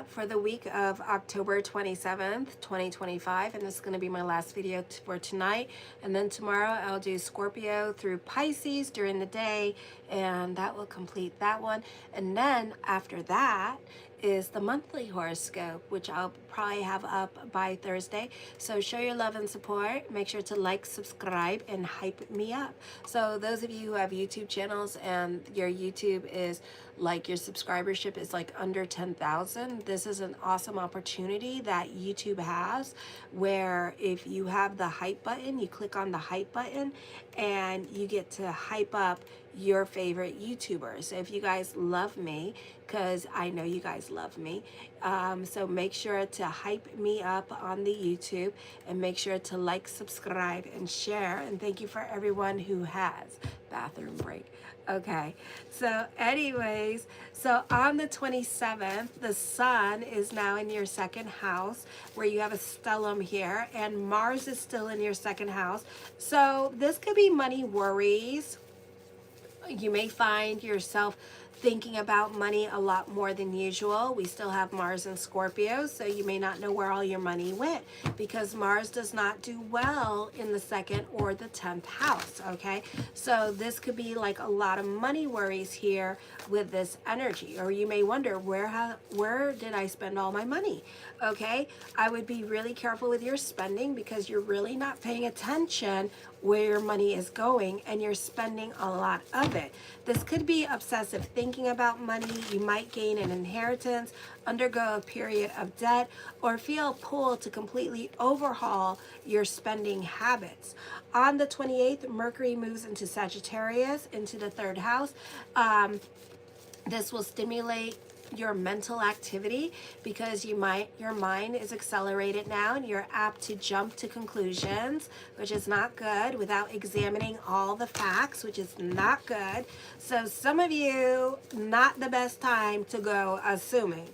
for the week of October 27th, 2025, and this is going to be my last video for tonight. And then tomorrow I'll do Scorpio through Pisces during the day, and that will complete that one. And then after that is the monthly horoscope, which I'll probably have up by Thursday. So show your love and support. Make sure to like, subscribe, and hype me up. So those of you who have YouTube channels and your YouTube is like, your subscribership is like under 10,000, this is an awesome opportunity that YouTube has, where if you have the hype button, you click on the hype button and you get to hype up your favorite YouTubers. So if you guys love me, because I know you guys love me, so make sure to hype me up on the YouTube, and make sure to like, subscribe, and share. And thank you for everyone who has. Bathroom break. Okay, so anyways, so on the 27th, the sun is now in your second house, where you have a stellium here, and Mars is still in your second house. So this could be money worries. You may find yourself thinking about money a lot more than usual. We still have Mars in Scorpio, so you may not know where all your money went, because Mars does not do well in the 2nd or the 10th house, okay? So this could be like a lot of money worries here with this energy. Or you may wonder, where did I spend all my money? Okay, I would be really careful with your spending, because you're really not paying attention where your money is going, and you're spending a lot of it. This could be obsessive thinking about money. You might gain an inheritance, undergo a period of debt, or feel pulled to completely overhaul your spending habits. On the 28th, Mercury moves into Sagittarius, into the 3rd house. This will stimulate your mental activity, because your mind is accelerated now, and you're apt to jump to conclusions, which is not good, without examining all the facts, which is not good. So some of you, not the best time to go assuming,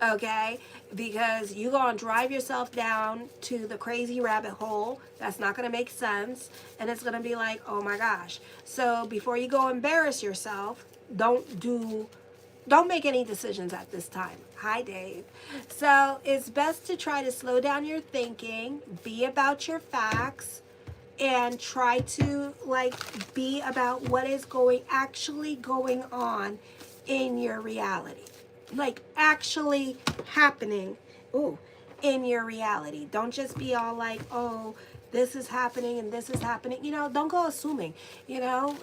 okay? Because you're going to drive yourself down to the crazy rabbit hole that's not going to make sense, and it's going to be like, oh my gosh. So before you go embarrass yourself, don't make any decisions at this time. Hi, Dave. So it's best to try to slow down your thinking, be about your facts, and try to be about what is actually going on in your reality. Like actually happening in your reality. Don't just be all like, oh, this is happening and this is happening. Don't go assuming,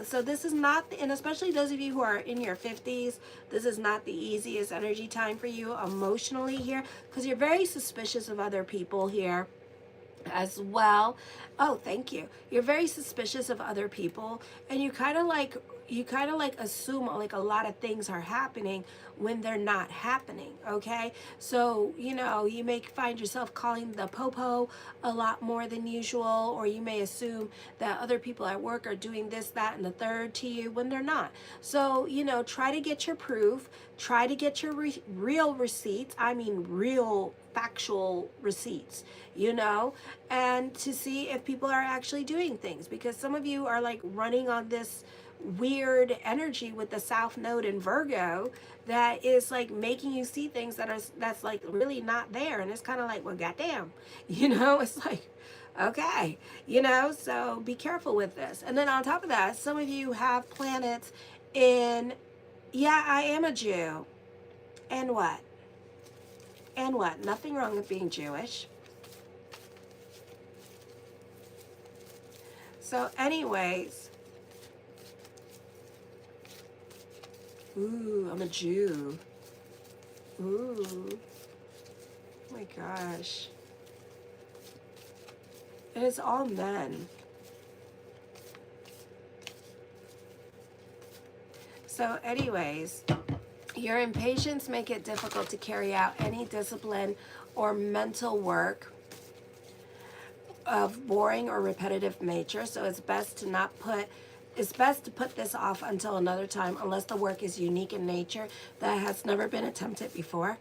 So this is not, and especially those of you who are in your 50s, this is not the easiest energy time for you emotionally here, because you're very suspicious of other people here as well. Oh, thank you. You're very suspicious of other people, and you kind of like assume like a lot of things are happening when they're not happening, okay? So, you may find yourself calling the popo a lot more than usual, or you may assume that other people at work are doing this, that, and the third to you when they're not. So, try to get your proof, try to get your real receipts, real factual receipts, and to see if people are actually doing things, because some of you are like running on this weird energy with the South Node in Virgo that is like making you see things that's like really not there, and it's kind of like, well, goddamn, it's like, okay, so be careful with this. And then on top of that, some of you have planets in, yeah, I am a Jew, and what? Nothing wrong with being Jewish. So anyways, ooh, I'm a Jew. Ooh, oh my gosh. And it's all men. So anyways, your impatience make it difficult to carry out any discipline or mental work of boring or repetitive nature. So it's best to put this off until another time, unless the work is unique in nature that has never been attempted before.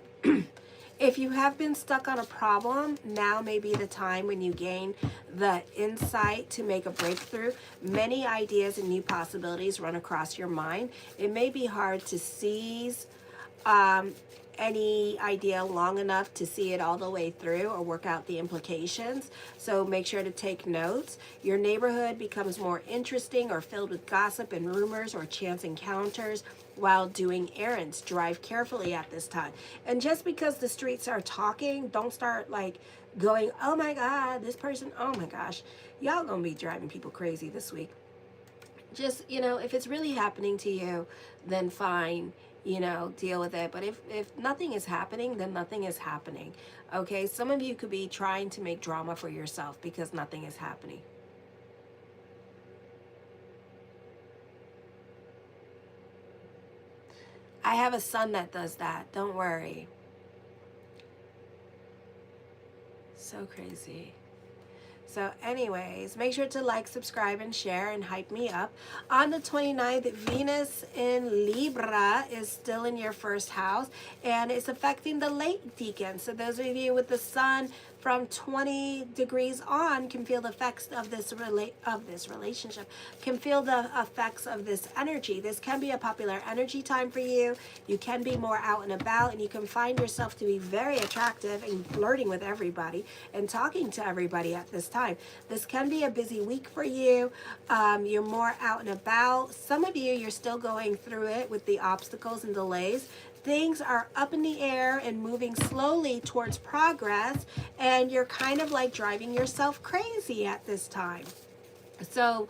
If you have been stuck on a problem, now may be the time when you gain the insight to make a breakthrough. Many ideas and new possibilities run across your mind. It may be hard to seize any idea long enough to see it all the way through or work out the implications. So make sure to take notes. Your neighborhood becomes more interesting or filled with gossip and rumors or chance encounters while doing errands. Drive carefully at this time. And just because the streets are talking, don't start like going, oh my God, this person, oh my gosh. Y'all gonna be driving people crazy this week. Just, if it's really happening to you, then fine, deal with it. But if nothing is happening, then nothing is happening. Okay, some of you could be trying to make drama for yourself because nothing is happening. I have a son that does that. Don't worry. So crazy. So anyways, make sure to like, subscribe, and share and hype me up. On the 29th, Venus in Libra is still in your first house, and it's affecting the late decan. So those of you with the sun from 20 degrees on can feel the effects of this relationship, can feel the effects of this energy. This can be a popular energy time for you. You can be more out and about, and you can find yourself to be very attractive and flirting with everybody and talking to everybody at this time. This can be a busy week for you. You're more out and about. Some of you, you're still going through it with the obstacles and delays. Things are up in the air and moving slowly towards progress, and you're kind of like driving yourself crazy at this time. So,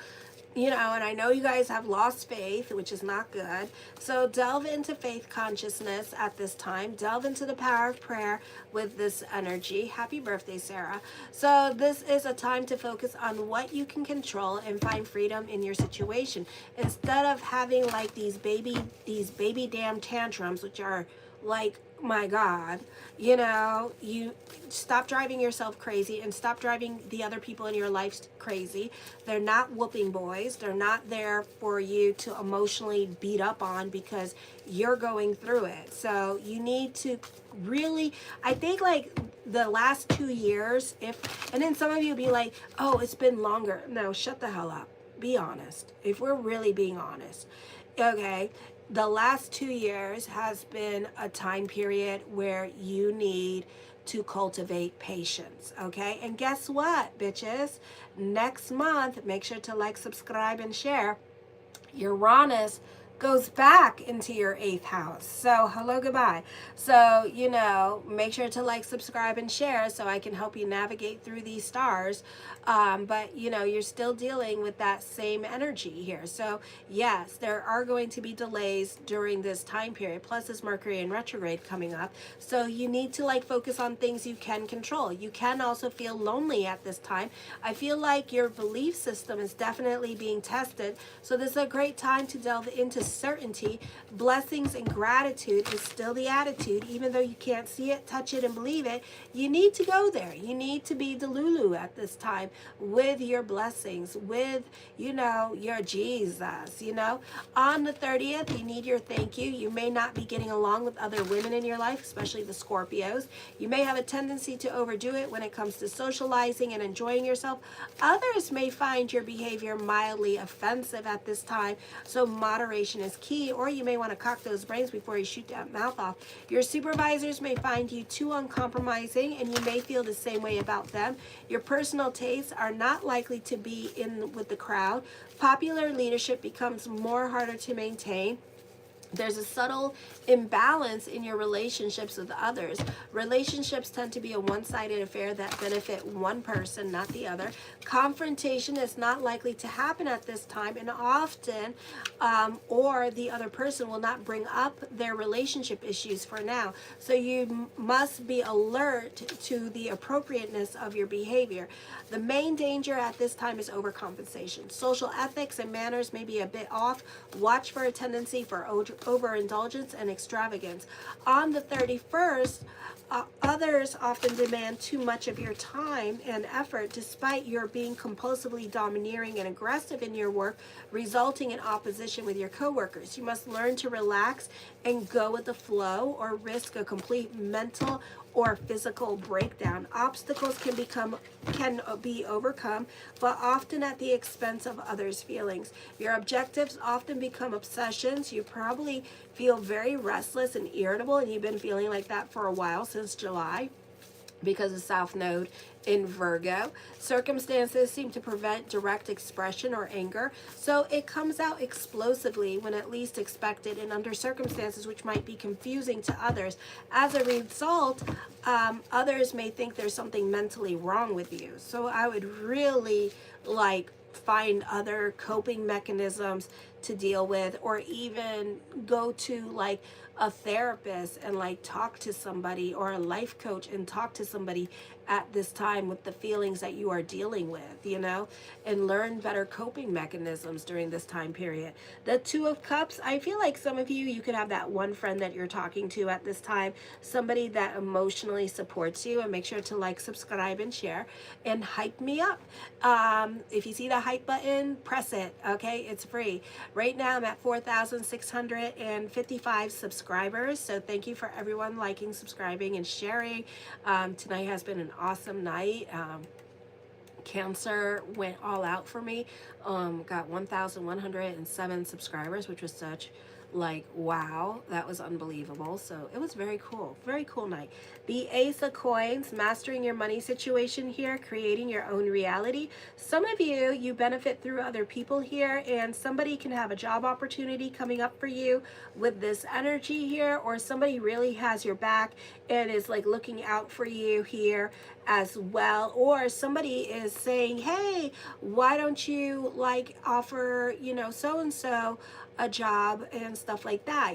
and I know you guys have lost faith, which is not good. So delve into faith consciousness at this time. Delve into the power of prayer with this energy. Happy birthday, Sarah. So this is a time to focus on what you can control and find freedom in your situation. Instead of having like these baby damn tantrums, which are like, my God, you stop driving yourself crazy and stop driving the other people in your life crazy. They're not whooping boys. They're not there for you to emotionally beat up on because you're going through it. So you need to really, I think like the last 2 years, and then some of you be like, oh, it's been longer. No, shut the hell up. Be honest. If we're really being honest, okay, the last 2 years has been a time period where you need to cultivate patience, okay? And guess what, bitches? Next month, make sure to like, subscribe, and share. Uranus goes back into your 8th house. So hello, goodbye. So, make sure to like, subscribe, and share so I can help you navigate through these stars. But, you're still dealing with that same energy here. So yes, there are going to be delays during this time period. Plus this Mercury in retrograde coming up. So you need to like focus on things you can control. You can also feel lonely at this time. I feel like your belief system is definitely being tested. So this is a great time to delve into certainty. Blessings and gratitude is still the attitude. Even though you can't see it, touch it, and believe it, you need to go there. You need to be Delulu at this time with your blessings, with, your Jesus, On the 30th, you need your thank you. You may not be getting along with other women in your life, especially the Scorpios. You may have a tendency to overdo it when it comes to socializing and enjoying yourself. Others may find your behavior mildly offensive at this time, so moderation is key, or you may want to cock those brains before you shoot that mouth off. Your supervisors may find you too uncompromising, and you may feel the same way about them. Your personal tastes are not likely to be in with the crowd. Popular leadership becomes more harder to maintain. There's a subtle imbalance in your relationships with others. Relationships tend to be a one-sided affair that benefit one person, not the other. Confrontation is not likely to happen at this time, and often, or the other person will not bring up their relationship issues for now. So you must be alert to the appropriateness of your behavior. The main danger at this time is overcompensation. Social ethics and manners may be a bit off. Watch for a tendency for overindulgence and extravagance. On the 31st, others often demand too much of your time and effort, despite your being compulsively domineering and aggressive in your work, resulting in opposition with your coworkers. You must learn to relax and go with the flow or risk a complete mental or physical breakdown. Obstacles can be overcome, but often at the expense of others' feelings. Your objectives often become obsessions. You probably feel very restless and irritable, and you've been feeling like that for a while, since July, because of South Node in Virgo. Circumstances seem to prevent direct expression or anger, so it comes out explosively when at least expected and under circumstances which might be confusing to others. As a result, others may think there's something mentally wrong with you. So I would really find other coping mechanisms to deal with, or even go to a therapist and talk to somebody, or a life coach and talk to somebody at this time with the feelings that you are dealing with, and learn better coping mechanisms during this time period. The Two of Cups, I feel like some of you could have that one friend that you're talking to at this time, somebody that emotionally supports you. And make sure to subscribe, and share, and hype me up. If you see the hype button, press it, okay? It's free. Right now I'm at 4,655 subscribers, so thank you for everyone liking, subscribing, and sharing. Tonight has been an awesome night. Cancer went all out for me. Got 1,107 subscribers, which was such wow, that was unbelievable. So it was very cool night. The Ace of Coins, mastering your money situation here, creating your own reality. Some of you benefit through other people here, and somebody can have a job opportunity coming up for you with this energy here, or somebody really has your back and is looking out for you here as well. Or somebody is saying, hey, why don't you offer so and so a job and stuff like that,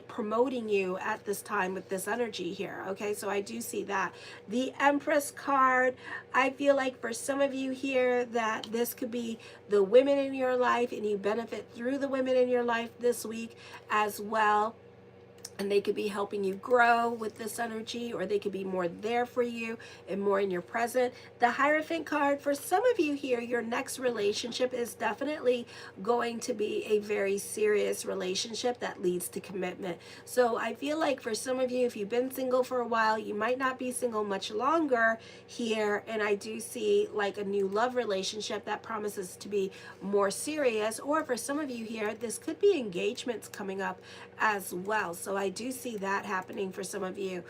promoting you at this time with this energy here. Okay, so I do see that. The Empress card, I feel like for some of you here that this could be the women in your life, and you benefit through the women in your life this week as well. And they could be helping you grow with this energy, or they could be more there for you and more in your present. The Hierophant card, for some of you here, your next relationship is definitely going to be a very serious relationship that leads to commitment. So I feel like for some of you, if you've been single for a while, you might not be single much longer here. And I do see a new love relationship that promises to be more serious. Or for some of you here, this could be engagements coming up as well. So I do see that happening for some of you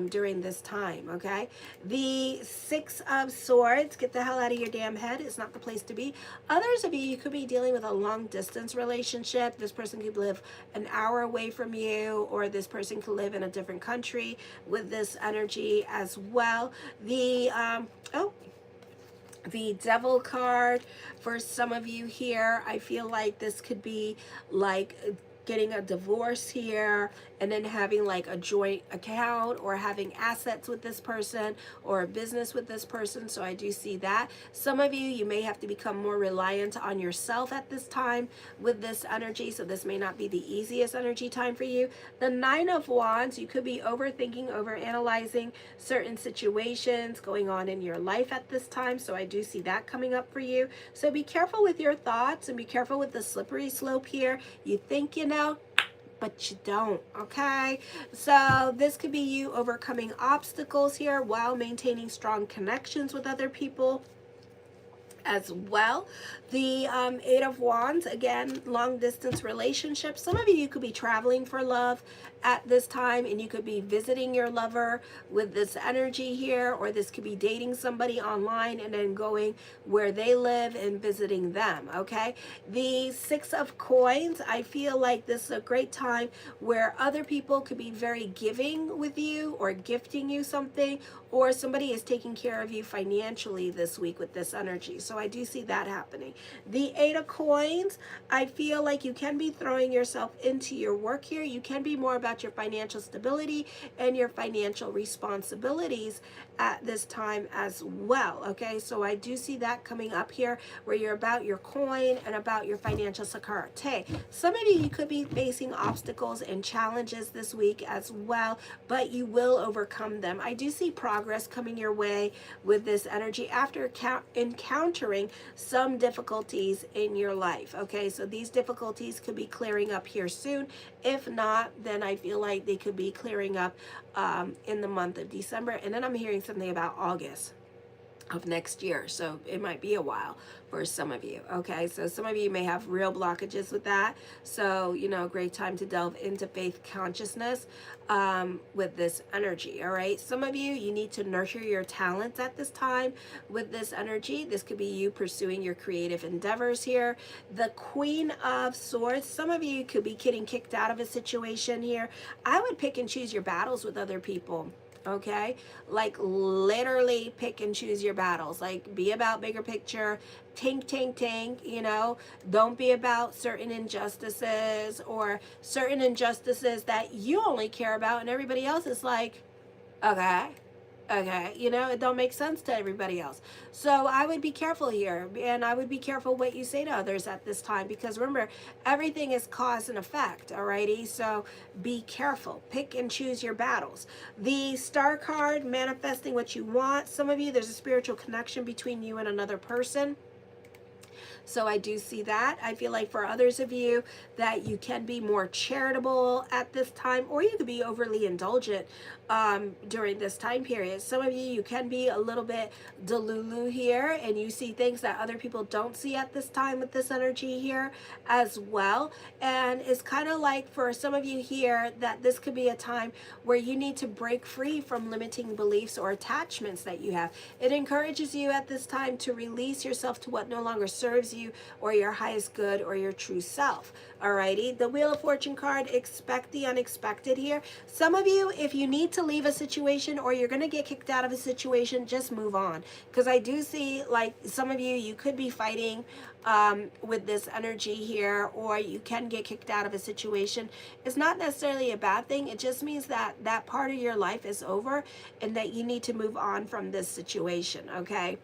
during this time, okay? The Six of Swords, get the hell out of your damn head. It's not the place to be. Others of you could be dealing with a long distance relationship. This person could live an hour away from you, or this person could live in a different country with this energy as well. The Devil card, for some of you here, I feel like this could be getting a divorce here, and then having a joint account, or having assets with this person, or a business with this person. So I do see that. Some of you may have to become more reliant on yourself at this time with this energy, so this may not be the easiest energy time for you. The Nine of Wands, you could be overthinking, overanalyzing certain situations going on in your life at this time, so I do see that coming up for you. So be careful with your thoughts, and be careful with the slippery slope here. You think you know, but you don't, okay? So this could be you overcoming obstacles here while maintaining strong connections with other people as well. The Eight of Wands, again, long distance relationship. Some of you could be traveling for love at this time, and you could be visiting your lover with this energy here, or this could be dating somebody online and then going where they live and visiting them, okay? The Six of Coins, I feel like this is a great time where other people could be very giving with you, or gifting you something, or somebody is taking care of you financially this week with this energy. So I do see that happening. The Eight of Coins, I feel like you can be throwing yourself into your work here. You can be more about your financial stability and your financial responsibilities at this time as well, okay? So I do see that coming up here, where you're about your coin and about your financial security. Some of you could be facing obstacles and challenges this week as well, but you will overcome them. I do see progress coming your way with this energy after encountering encountering some difficulties in your life. Okay, so these difficulties could be clearing up here soon. If not, then I feel like they could be clearing up in the month of December. And then I'm hearing something about August of next year, so it might be a while for some of you. Okay, so some of you may have real blockages with that, so you know, great time to delve into faith consciousness with this energy. All right, some of you need to nurture your talents at this time with this energy. This could be you pursuing your creative endeavors here. The Queen of Swords, some of you could be getting kicked out of a situation here. I would pick and choose your battles with other people. Okay, like literally pick and choose your battles. Like, be about bigger picture. Tink, you know, don't be about certain injustices or certain injustices that you only care about and everybody else is like, okay, you know, it don't make sense to everybody else. So I would be careful here, and I would be careful what you say to others at this time, because remember, everything is cause and effect. Alrighty, so be careful, pick and choose your battles. The Star card, manifesting what you want. Some of you, there's a spiritual connection between you and another person. So I do see that. I feel like for others of you that you can be more charitable at this time, or you could be overly indulgent during this time period. Some of you can be a little bit delulu here, and you see things that other people don't see at this time with this energy here as well. And it's kind of like for some of you here that this could be a time where you need to break free from limiting beliefs or attachments that you have. It encourages you at this time to release yourself to what no longer serves you or your highest good or your true self. Alrighty, the Wheel of Fortune card, expect the unexpected here. Some of you, if you need to leave a situation or you're going to get kicked out of a situation, just move on. Because I do see, like, some of you could be fighting with this energy here, or you can get kicked out of a situation. It's not necessarily a bad thing. It just means that that part of your life is over and that you need to move on from this situation, okay?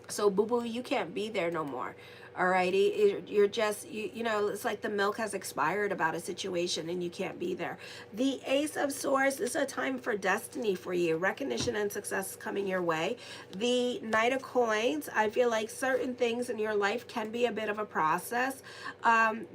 So boo-boo, you can't be there no more. Alrighty, you're just, you know, it's like the milk has expired about a situation and you can't be there. The Ace of Swords, this is a time for destiny for you. Recognition and success coming your way. The Knight of Coins, I feel like certain things in your life can be a bit of a process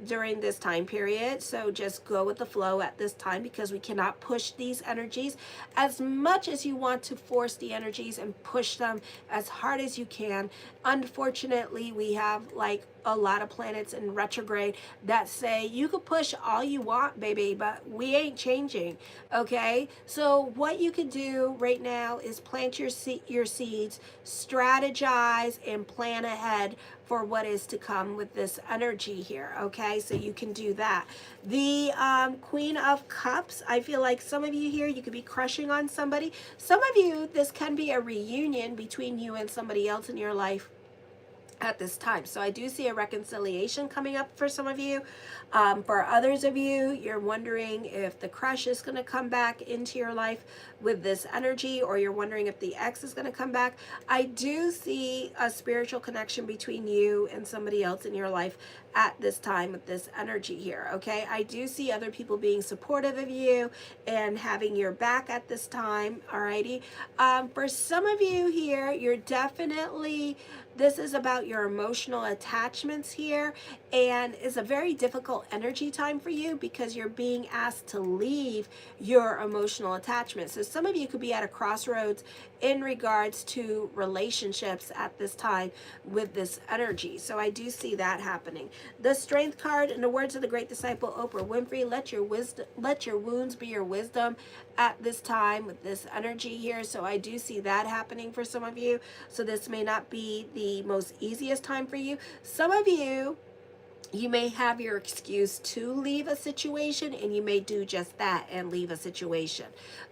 during this time period. So just go with the flow at this time, because we cannot push these energies as much as you want to force the energies and push them as hard as you can. Unfortunately, we have like a lot of planets in retrograde that say you could push all you want, baby, but we ain't changing. Okay, so what you can do right now is plant your seeds, strategize, and plan ahead for what is to come with this energy here. Okay, so you can do that. The Queen of Cups, I feel like some of you here, you could be crushing on somebody. Some of you, this can be a reunion between you and somebody else in your life at this time. So I do see a reconciliation coming up for some of you. For others of you, you're wondering if the crush is going to come back into your life with this energy, or you're wondering if the ex is going to come back. I do see a spiritual connection between you and somebody else in your life at this time with this energy here. Okay, I do see other people being supportive of you and having your back at this time. Alrighty, for some of you here, you're definitely, this is about your emotional attachments here, and it's a very difficult energy time for you because you're being asked to leave your emotional attachments. So some of you could be at a crossroads in regards to relationships at this time with this energy. So I do see that happening. The Strength card, in the words of the great disciple Oprah Winfrey, let your wounds be your wisdom at this time with this energy here. So I do see that happening for some of you. So this may not be the most easiest time for you. Some of you, you may have your excuse to leave a situation, and you may do just that and leave a situation,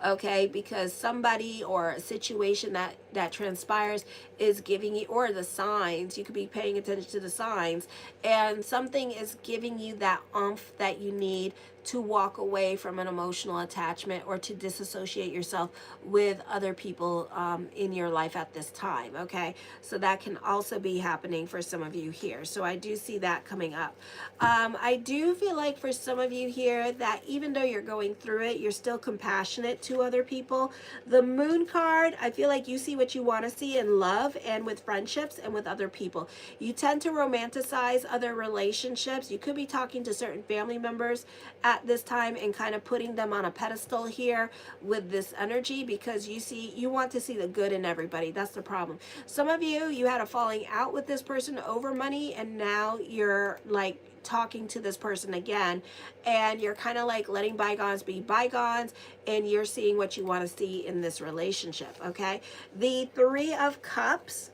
okay? Because somebody or a situation that transpires is giving you, or the signs, you could be paying attention to the signs, and something is giving you that oomph that you need to walk away from an emotional attachment or to disassociate yourself with other people in your life at this time, okay? So that can also be happening for some of you here. So I do see that coming up. I do feel like for some of you here that even though you're going through it, you're still compassionate to other people. The Moon card, I feel like you see what you want to see in love and with friendships and with other people. You tend to romanticize other relationships. You could be talking to certain family members at this time and kind of putting them on a pedestal here with this energy, because you want to see the good in everybody. That's the problem. Some of you had a falling out with this person over money, and now you're like talking to this person again, and you're kind of like letting bygones be bygones, and you're seeing what you want to see in this relationship, okay? The Three of Cups,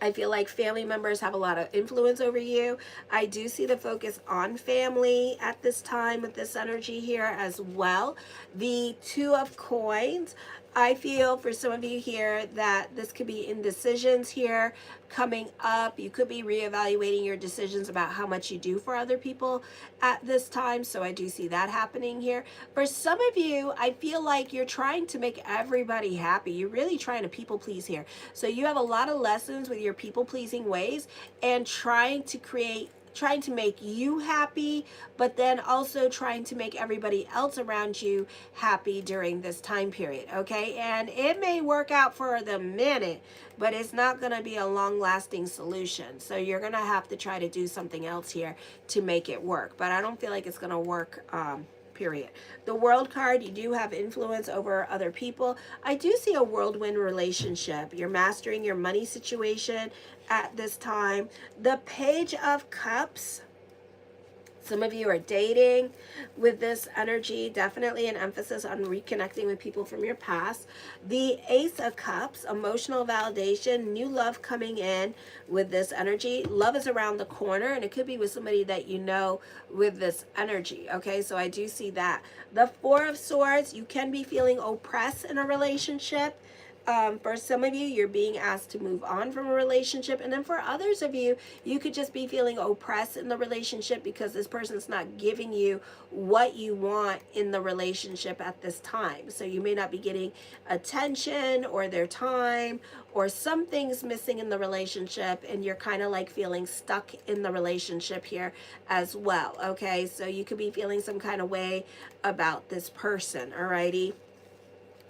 I feel like family members have a lot of influence over you. I do see the focus on family at this time with this energy here as well. The Two of Coins, I feel for some of you here that this could be indecisions here coming up. You could be reevaluating your decisions about how much you do for other people at this time. So I do see that happening here. For some of you, I feel like you're trying to make everybody happy. You're really trying to people please here. So you have a lot of lessons with your people pleasing ways and trying to make you happy, but then also trying to make everybody else around you happy during this time period, okay? And it may work out for the minute, but it's not going to be a long-lasting solution. So you're going to have to try to do something else here to make it work. But I don't feel like it's going to work, period. The World card, you do have influence over other people. I do see a whirlwind relationship. You're mastering your money situation at this time. The Page of Cups, some of you are dating with this energy, definitely an emphasis on reconnecting with people from your past. The Ace of Cups, emotional validation, new love coming in with this energy. Love is around the corner, and it could be with somebody that you know with this energy, okay? So I do see that. The Four of Swords, you can be feeling oppressed in a relationship. For some of you, you're being asked to move on from a relationship. And then for others of you, you could just be feeling oppressed in the relationship because this person's not giving you what you want in the relationship at this time. So you may not be getting attention or their time, or something's missing in the relationship, and you're kind of like feeling stuck in the relationship here as well, okay? So you could be feeling some kind of way about this person, alrighty?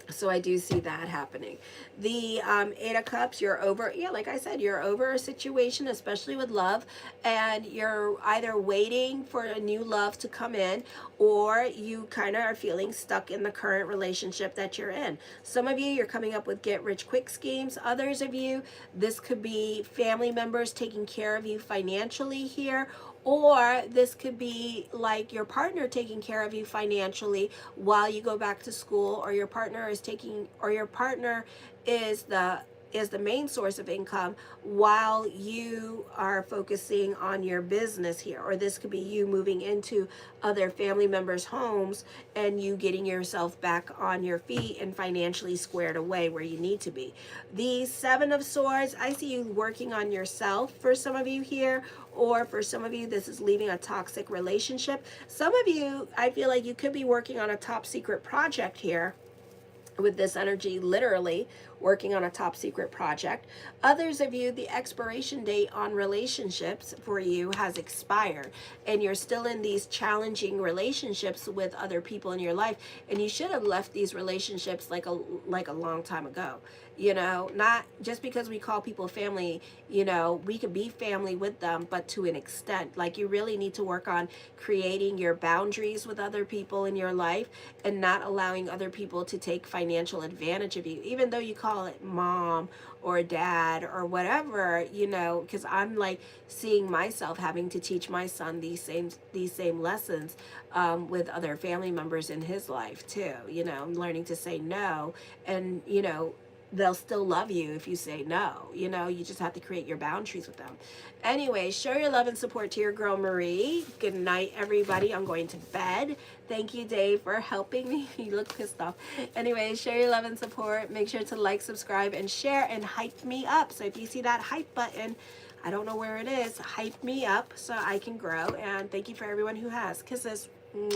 So I do see that happening. The Eight of Cups, you're over, yeah, like I said, you're over a situation, especially with love, and you're either waiting for a new love to come in, or you kind of are feeling stuck in the current relationship that you're in. Some of you, you're coming up with get-rich-quick schemes. Others of you, this could be family members taking care of you financially here, or this could be like your partner taking care of you financially while you go back to school, or your partner is the main source of income while you are focusing on your business here. Or this could be you moving into other family members' homes and you getting yourself back on your feet and financially squared away where you need to be. The Seven of Swords, I see you working on yourself for some of you here, or for some of you, this is leaving a toxic relationship. Some of you, I feel like you could be working on a top secret project here with this energy, literally working on a top secret project. Others of you, the expiration date on relationships for you has expired, and you're still in these challenging relationships with other people in your life, and you should have left these relationships like a long time ago. You know, not just because we call people family, you know, we could be family with them, but to an extent. Like, you really need to work on creating your boundaries with other people in your life and not allowing other people to take financial advantage of you, even though you call it mom or dad or whatever, you know, because I'm like seeing myself having to teach my son these same lessons with other family members in his life too. You know, I'm learning to say no, and you know, they'll still love you if you say no. You know, you just have to create your boundaries with them. Anyway, show your love and support to your girl Marie. Good night, everybody. I'm going to bed. Thank you, Dave, for helping me. You look pissed off. Anyway, show your love and support. Make sure to like, subscribe, and share, and hype me up. So if you see that hype button, I don't know where it is, hype me up so I can grow. And thank you for everyone who has. Kisses. Mwah.